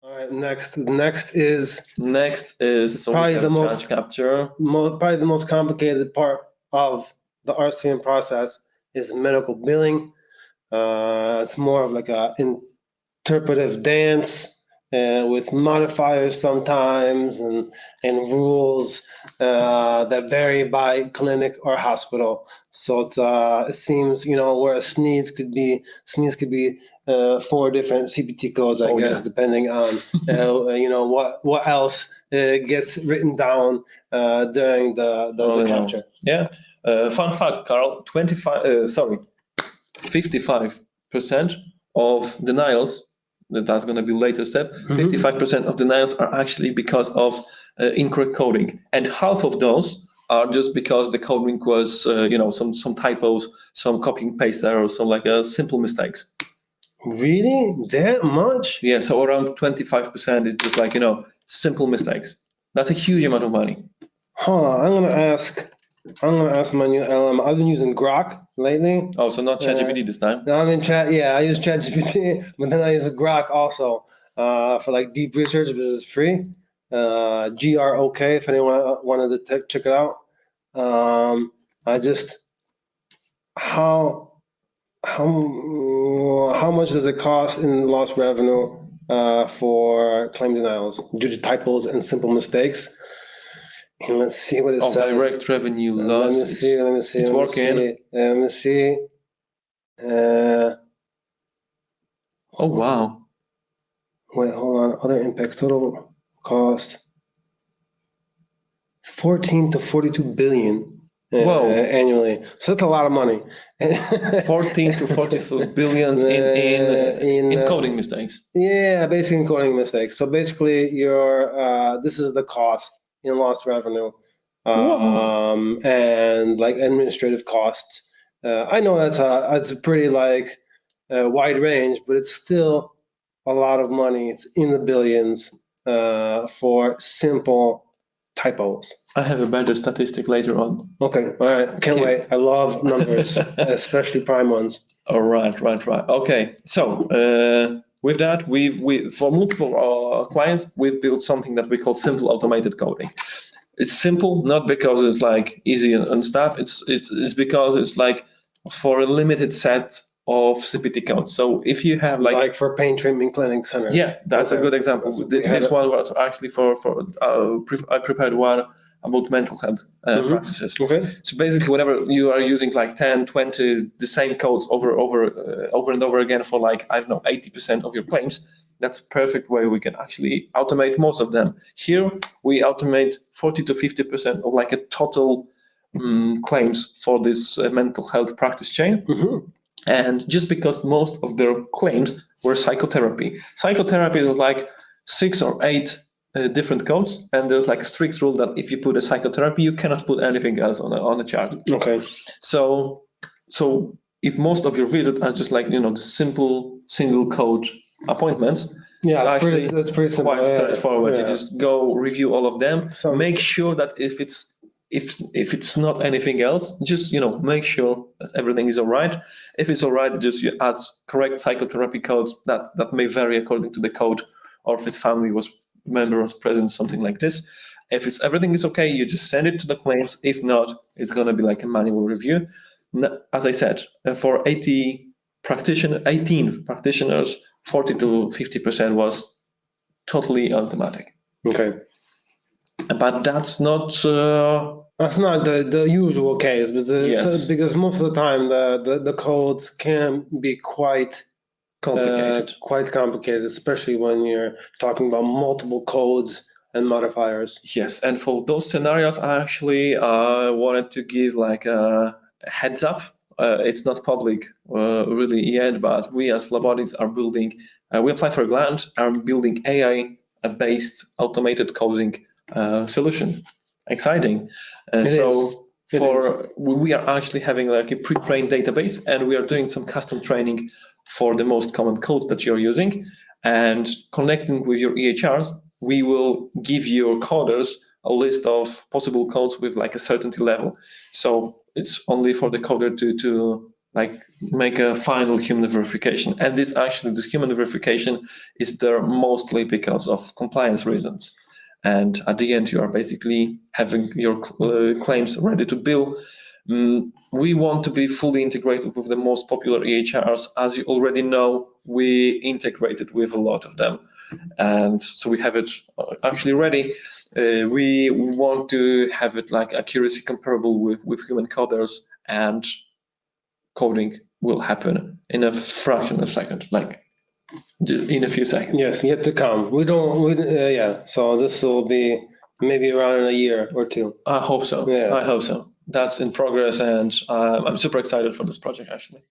All right, next is so probably we the have most- charge capture. probably the most complicated part of the RCM process is medical billing. It's more of like a interpretive dance with modifiers sometimes and rules that vary by clinic or hospital. So it seems where a sneeze could be 4 different CPT codes, I guess, depending on what else gets written down during the capture. Yeah. Fun fact, Karl. 55% of denials. That's going to be later step. 55% of denials are actually because of incorrect coding, and half of those are just because the coding was, some typos, some copy and paste errors, some like simple mistakes. Really? That much? Yeah. So around 25% is just like simple mistakes. That's a huge amount of money. I'm gonna ask my new LM. I've been using Grok lately. Oh, so not ChatGPT this time? No, I'm in chat. Yeah, I use ChatGPT, but then I use Grok also for like deep research because it's free. GROK if anyone wanted to check it out. How much does it cost in lost revenue for claim denials due to typos and simple mistakes? And let's see what it says. Direct revenue loss. Let me see. It's working. Let me see. Oh, wow. Wait, hold on. Other impacts, total cost 14 to 42 billion annually. So that's a lot of money. 14 to 44 billions in coding mistakes. Yeah, basically in coding mistakes. So basically, this is the cost in lost revenue, and like administrative costs. I know that's a pretty wide range, but it's still a lot of money. It's in the billions for simple typos. I have a better statistic later on. Okay, all right. Can't wait. I love numbers, especially prime ones. All right. Okay, so with that, we for multiple clients, we've built something that we call simple automated coding. It's simple not because it's like easy and stuff. It's because it's like for a limited set of CPT codes. So if you have like for pain treatment clinic centers. Yeah, that's a good example. This one was actually I prepared one about mental health practices. Okay. So basically, whenever you are using like 10, 20, the same codes over and over again for 80% of your claims, that's a perfect way we can actually automate most of them. Here, we automate 40 to 50% of a total claims for this mental health practice chain. And just because most of their claims were psychotherapy. Psychotherapy is 6 or 8 different codes, and there's a strict rule that if you put a psychotherapy, you cannot put anything else on a chart. Okay. So if most of your visits are just the simple single code appointments, that's pretty simple. Quite straightforward. Yeah. You just go review all of them. Make sure that if it's not anything else, just make sure that everything is all right. If it's all right, just you add correct psychotherapy codes that may vary according to the code, or if its family member was present, something like this. If everything is okay, you just send it to the claims. If not, it's going to be a manual review. As I said, for 18 practitioners, 40 to 50% was totally automatic. Okay. But that's not the usual case, because most of the time the codes can be quite complicated, especially when you're talking about multiple codes and modifiers. Yes, and for those scenarios, I actually wanted to give a heads up. It's not public really yet, but we as Phlebotics are building. We applied for a grant. Are building AI-based automated coding solution. Exciting. We are actually having a pre-trained database, and we are doing some custom training for the most common codes that you're using, and connecting with your EHRs. We will give your coders a list of possible codes with a certainty level. So it's only for the coder to like make a final human verification. And this human verification is there mostly because of compliance reasons. And at the end, you are basically having your claims ready to bill. We want to be fully integrated with the most popular EHRs. As you already know, we integrated with a lot of them. And so we have it actually ready. We want to have it like accuracy comparable with human coders, and coding will happen in a fraction of a second, like in a few seconds. Yes, yet to come. Yeah. So this will be maybe around in a year or two. I hope so. Yeah. I hope so. That's in progress, and I'm super excited for this project, actually.